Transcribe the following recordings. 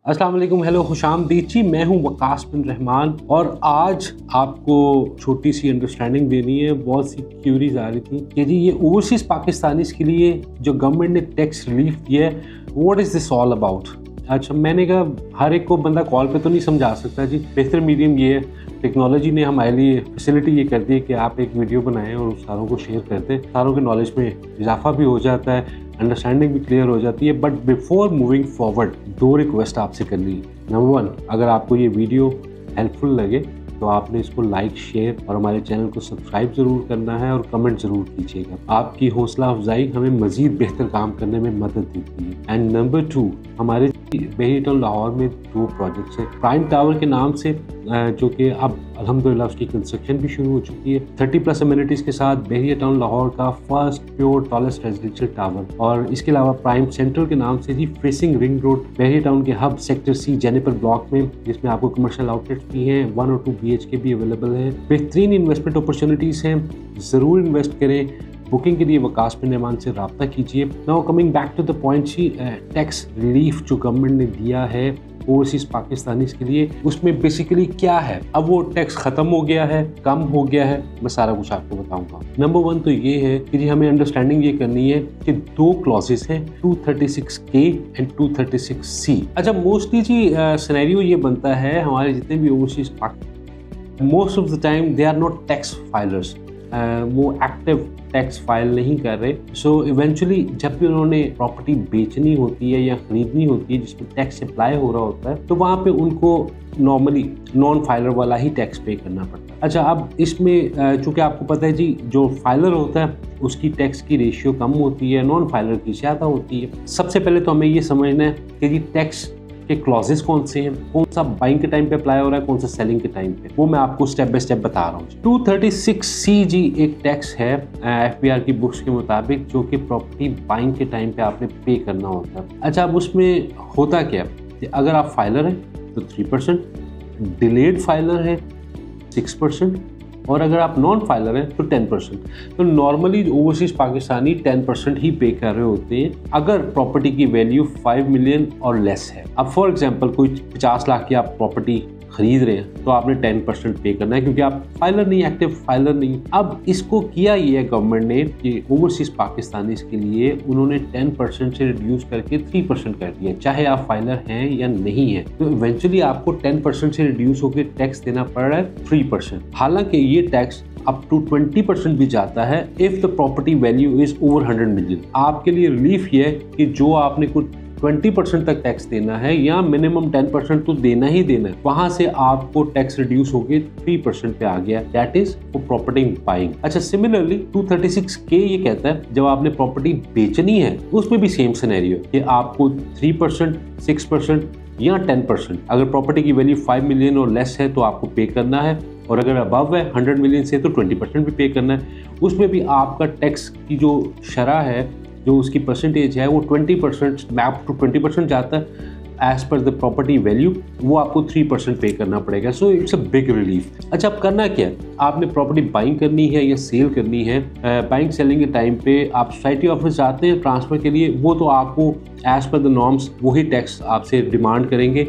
अस्सलाम वालेकुम, हेलो, खुशामदीद जी। मैं हूं वकास बिन रहमान और आज आपको छोटी सी अंडरस्टैंडिंग देनी है। बहुत सी क्यूरीज आ रही थी कि जी ये ओवरसीज पाकिस्तानीज के लिए जो गवर्नमेंट ने टैक्स रिलीफ दिया है, what is this all about. अच्छा, मैंने कहा हर एक को बंदा कॉल पे तो नहीं समझा सकता जी। बेहतर मीडियम ये है, टेक्नोलॉजी ने हमारे लिए फैसिलिटी ये कर दी है कि आप एक वीडियो बनाएं और सारों को शेयर करते हैं। सारों के नॉलेज में इजाफा भी हो जाता है, अंडरस्टैंडिंग भी क्लियर हो जाती है। बट बिफोर मूविंग फॉरवर्ड दो रिक्वेस्ट आपसे करनी है। नंबर 1, अगर आपको ये वीडियो हेल्पफुल लगे तो आपने इसको लाइक, शेयर और हमारे चैनल को सब्सक्राइब ज़रूर करना है और कमेंट ज़रूर कीजिएगा। आपकी हौसला अफजाई हमें मज़ीद बेहतर काम करने में मदद देती है। एंड नंबर 2, हमारे बहरिया टाउन लाहौर में 2 प्रोजेक्ट्स हैं प्राइम टावर के नाम से, जो कि अब अल्हम्दुलिल्लाह उसकी कंस्ट्रक्शन भी शुरू हो चुकी है। 30+ अमेनिटीज़ के साथ बहरिया टाउन लाहौर का first pure tallest residential tower. और इसके अलावा प्राइम सेंट्रल के नाम से जी फेसिंग रिंग रोड बहरिया टाउन के hub sector C Jennifer block में, जिसमें आपको कमर्शियल आउटलेट्स भी हैं, 1 और 2 BHK भी अवेलेबल है। बेहतरीन इन्वेस्टमेंट अपॉर्चुनिटीज़ हैं, ज़रूर इन्वेस्ट करें। बुकिंग के लिए वकास बिन रहमान से रब्ता कीजिए। Now coming back to the point, tax relief जो गवर्नमेंट ने दिया है ओवरसीज पाकिस्तानीज के लिए, उसमें बेसिकली क्या है। अब वो टैक्स खत्म हो गया है, कम हो गया है, मैं सारा कुछ आपको बताऊंगा। नंबर 1 तो ये है कि जी हमें अंडरस्टैंडिंग ये करनी है कि 2 क्लॉजेस हैं, 236K एंड 236C। अच्छा, मोस्टली जी सिनेरियो ये बनता है हमारे जितने भी overseas most of the time they are not tax filers, वो एक्टिव टैक्स फाइल नहीं कर रहे। सो इवेंचुअली जब भी उन्होंने प्रॉपर्टी बेचनी होती है या खरीदनी होती है जिसमें टैक्स अप्लाई हो रहा होता है, तो वहाँ पे उनको नॉर्मली नॉन फाइलर वाला ही टैक्स पे करना पड़ता है। अच्छा, अब इसमें चूँकि आपको पता है जी जो फाइलर होता है उसकी टैक्स की रेशियो कम होती है, नॉन फाइलर की ज़्यादा होती है। सबसे पहले तो हमें ये समझना है कि जी टैक्स के क्लॉजेस कौन से हैं, कौन सा बाइंग के टाइम पे अप्लाई हो रहा है, कौन सा सेलिंग के टाइम पे, वो मैं आपको स्टेप बाय स्टेप बता रहा हूँ। 236C जी एक टैक्स है FBR की बुक्स के मुताबिक, जो कि प्रॉपर्टी बाइंग के टाइम पे आपने पे करना होता है। अच्छा, अब उसमें होता क्या है, अगर आप फाइलर हैं तो 3%, डिलेड फाइलर है 6%, और अगर आप नॉन फाइलर हैं तो 10%। तो नॉर्मली ओवरसीज पाकिस्तानी 10% ही पे कर रहे होते हैं अगर प्रॉपर्टी की वैल्यू 5 मिलियन और लेस है। अब फॉर एग्जांपल कोई 50 लाख की आप प्रॉपर्टी खरीद रहे हैं तो आपने 10% पे करना है, क्योंकि आप फाइलर नहीं, एक्टिव फाइलर नहीं। अब इसको किया ये है गवर्नमेंट ने कि ओवरसीज पाकिस्तानी के लिए उन्होंने 10% से रिड्यूस करके 3% कर दिया, चाहे आप फाइलर हैं या नहीं है। तो इवेंचुअली आपको 10% से रिड्यूस होकर टैक्स देना पड़ रहा है 3%। हालांकि ये टैक्स अप टू 20% भी जाता है if the property value is over 100 million. आपके लिए रिलीफ ये है कि जो आपने कुछ 20% तक टैक्स देना है या मिनिमम 10% तो देना ही देना है, वहां से आपको टैक्स रिड्यूस होकर 3% पे आ गया। That is for property buying. अच्छा, सिमिलरली 236K ये कहता है जब आपने प्रॉपर्टी बेचनी है उसमें भी सेम सिनेरियो है कि आपको 3%, 6% या 10%, अगर प्रॉपर्टी की वैल्यू 5 मिलियन और लेस है तो आपको पे करना है, और अगर अबव है 100 मिलियन से तो 20% भी पे करना है। उसमें भी आपका टैक्स की जो शरह है, जो उसकी परसेंटेज है, वो 20%, मैप टू 20% जाता है as per the property value, वो आपको 3% पे करना पड़ेगा। So it's a big relief. अच्छा, अब करना क्या है, आपने प्रॉपर्टी बाइंग करनी है या सेल करनी है। बाइंग सेलिंग के टाइम पे आप सोसाइटी ऑफिस जाते हैं ट्रांसफ़र के लिए, वो तो आपको एज पर द नॉर्म्स वही टैक्स आपसे डिमांड करेंगे,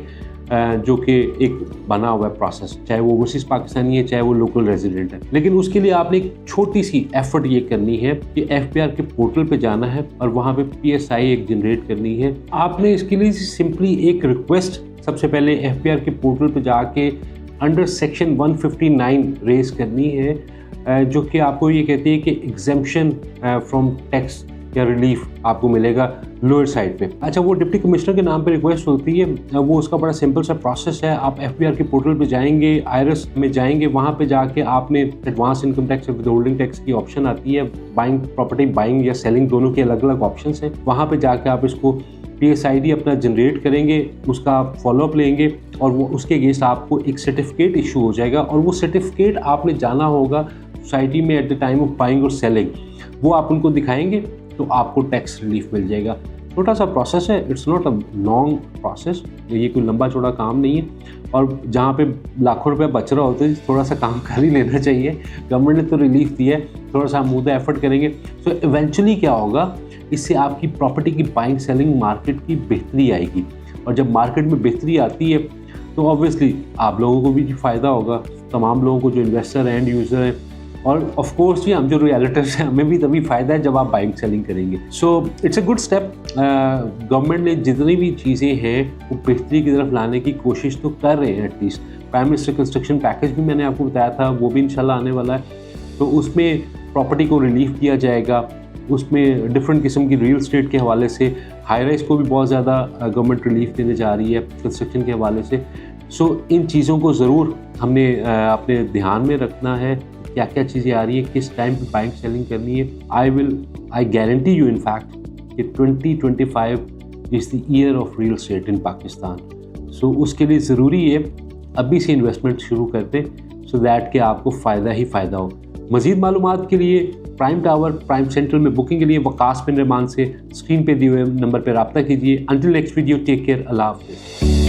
जो कि एक बना हुआ है प्रोसेस, चाहे वो ओवरसीज पाकिस्तानी है चाहे वो लोकल रेजिडेंट है। लेकिन उसके लिए आपने एक छोटी सी एफर्ट ये करनी है कि FBR के पोर्टल पे जाना है और वहाँ पे PSI एक जनरेट करनी है। आपने इसके लिए सिंपली एक रिक्वेस्ट सबसे पहले FBR के पोर्टल पे जाके अंडर सेक्शन 159 रेज करनी है, जो कि आपको ये कहती है कि एग्जेम्पशन फ्रॉम टैक्स या रिलीफ आपको मिलेगा लोअर साइड पे। अच्छा, वो डिप्टी कमिश्नर के नाम पे रिक्वेस्ट होती है, वो उसका बड़ा सिंपल सा प्रोसेस है। आप FBR के पोर्टल पे जाएंगे, IRS में जाएंगे, वहाँ पे जाके आपने एडवांस इनकम टैक्स और विदहोल्डिंग टैक्स की ऑप्शन आती है। बाइंग, प्रॉपर्टी बाइंग या सेलिंग दोनों के अलग अलग ऑप्शन हैं। वहाँ पे जाके आप इसको PSID अपना जनरेट करेंगे, उसका आप फॉलोअप लेंगे और वो उसके अगेंस्ट आपको एक सर्टिफिकेट इशू हो जाएगा, और वो सर्टिफिकेट आपने जाना होगा सोसाइटी में at the time of buying और सेलिंग, वो आप उनको दिखाएंगे तो आपको टैक्स रिलीफ मिल जाएगा। छोटा सा प्रोसेस है, it's not a long process, ये कोई लंबा चौड़ा काम नहीं है। और जहाँ पे लाखों रुपए बच रहा होता है, थोड़ा सा काम कर ही लेना चाहिए। गवर्नमेंट ने तो रिलीफ दिया है, थोड़ा सा हम उधर एफर्ट करेंगे। सो इवेंचुअली क्या होगा, इससे आपकी प्रॉपर्टी की बाइंग सेलिंग मार्केट की बेहतरी आएगी। और जब मार्केट में बेहतरी आती है तो ऑब्वियसली आप लोगों को भी फ़ायदा होगा, तमाम लोगों को जो इन्वेस्टर एंड यूज़र हैं, और ऑफ कोर्स हम जो रियल्टर्स हैं हमें भी तभी फ़ायदा है जब आप बाइंग सेलिंग करेंगे। So it's a good step. Government ने जितनी भी चीज़ें हैं वो बेहतरी की तरफ लाने की कोशिश तो कर रहे हैं। At least prime minister construction package भी मैंने आपको बताया था, वो भी इंशाल्लाह आने वाला है। तो उसमें प्रॉपर्टी को रिलीफ दिया जाएगा, उसमें डिफरेंट किस्म की रियल एस्टेट के हवाले से हाई राइज को भी बहुत ज़्यादा गवर्नमेंट रिलीफ देने जा रही है कंस्ट्रक्शन के हवाले से। सो इन चीज़ों को ज़रूर हमने अपने ध्यान में रखना है, क्या क्या चीज़ें आ रही है, किस टाइम पे बाइंग सेलिंग करनी है। I guarantee you in fact कि 2025 is the year of real estate in Pakistan. So उसके लिए ज़रूरी है अभी से इन्वेस्टमेंट शुरू कर दें सो दैट कि आपको फ़ायदा ही फ़ायदा हो। मज़ीद मालूमात के लिए प्राइम टावर प्राइम सेंट्रल में बुकिंग के लिए वकास बिन रहमान से स्क्रीन पे दिए हुए नंबर पर रब्ता कीजिए। Until next video, take care, Allah हाफ़िज़।